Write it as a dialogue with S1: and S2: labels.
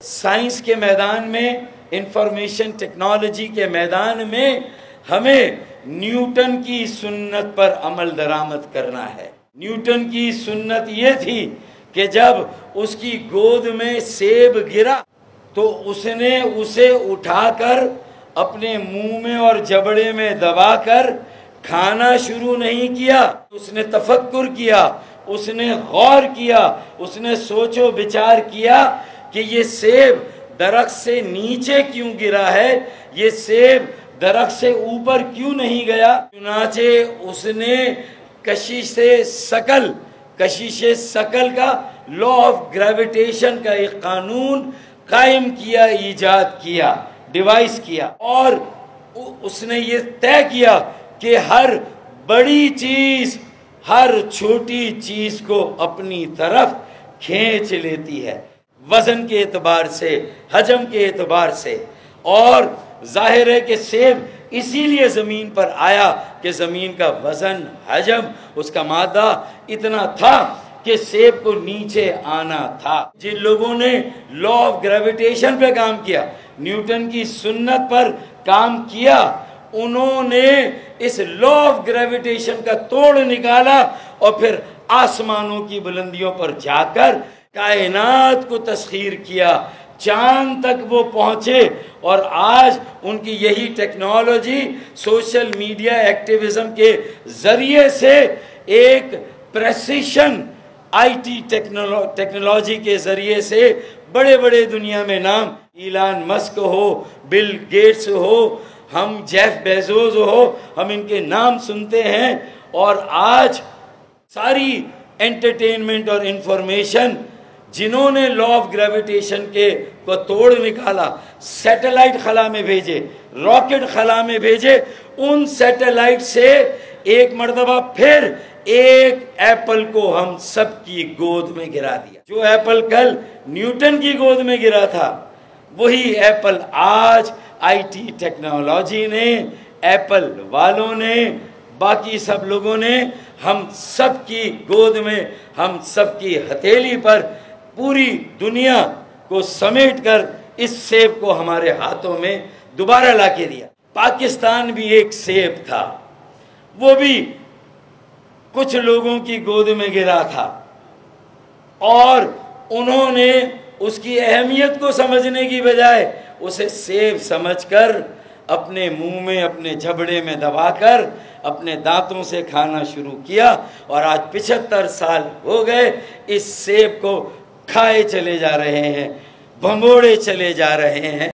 S1: Science के मैदान में, इंफॉर्मेशन टेक्नोलॉजी के मैदान में हमें न्यूटन की सुन्नत पर अमल दरामद करना है। न्यूटन की सुन्नत ये थी कि जब उसकी गोद में सेब गिरा तो उसने उसे उठाकर अपने मुंह में और जबड़े में दबाकर खाना शुरू नहीं किया। उसने तफक्कुर किया, उसने गौर किया, उसने सोचो विचार किया कि ये सेब दरख्त से नीचे क्यों गिरा है, ये सेब दरख्त से ऊपर क्यों नहीं गया। चुनाचे उसने कशिशे शकल का लॉ ऑफ ग्रेविटेशन का एक कानून कायम किया, ईजाद किया, डिवाइस किया, और उसने ये तय किया कि हर बड़ी चीज हर छोटी चीज को अपनी तरफ खींच लेती है, वजन के एतबार से, हजम के एतबार से। और जाहिर है कि सेब इसीलिए ज़मीन पर आया कि ज़मीन का वज़न, हजम, उसका मादा इतना था कि सेब को नीचे आना था। जिन लोगों ने लॉ ऑफ ग्रेविटेशन पे काम किया, न्यूटन की सुन्नत पर काम किया, उन्होंने इस लॉ ऑफ ग्रेविटेशन का तोड़ निकाला और फिर आसमानों की बुलंदियों पर जाकर कायनात को तस्खीर किया, चांद तक वो पहुंचे। और आज उनकी यही टेक्नोलॉजी सोशल मीडिया एक्टिविज्म के जरिए से एक प्रेसिशन आईटी टेक्नोलॉजी के जरिए से बड़े बड़े दुनिया में नाम, इलान मस्क हो, बिल गेट्स हो, हम जेफ बेजोस हो, हम इनके नाम सुनते हैं। और आज सारी एंटरटेनमेंट और इंफॉर्मेशन जिन्होंने लॉ ऑफ ग्रेविटेशन के को तोड़ निकाला, सैटेलाइट खला में भेजे, रॉकेट खला में भेजे, उन सैटेलाइट से एक मर्तबा फिर एक एप्पल को हम सबकी गोद में गिरा दिया। जो एप्पल कल न्यूटन की गोद में गिरा था, वही एप्पल आज आईटी टेक्नोलॉजी ने, एप्पल वालों ने, बाकी सब लोगों ने हम सबकी गोद में, हम सबकी हथेली पर पूरी दुनिया को समेटकर इस सेब को हमारे हाथों में दोबारा लाके दिया। पाकिस्तान भी एक सेब था, वो भी कुछ लोगों की गोद में गिरा था और उन्होंने उसकी अहमियत को समझने की बजाय उसे सेब समझकर अपने मुंह में, अपने जबड़े में दबाकर अपने दांतों से खाना शुरू किया। और आज 75 साल हो गए इस सेब को खाए चले जा रहे हैं, भंगोड़े चले जा रहे हैं।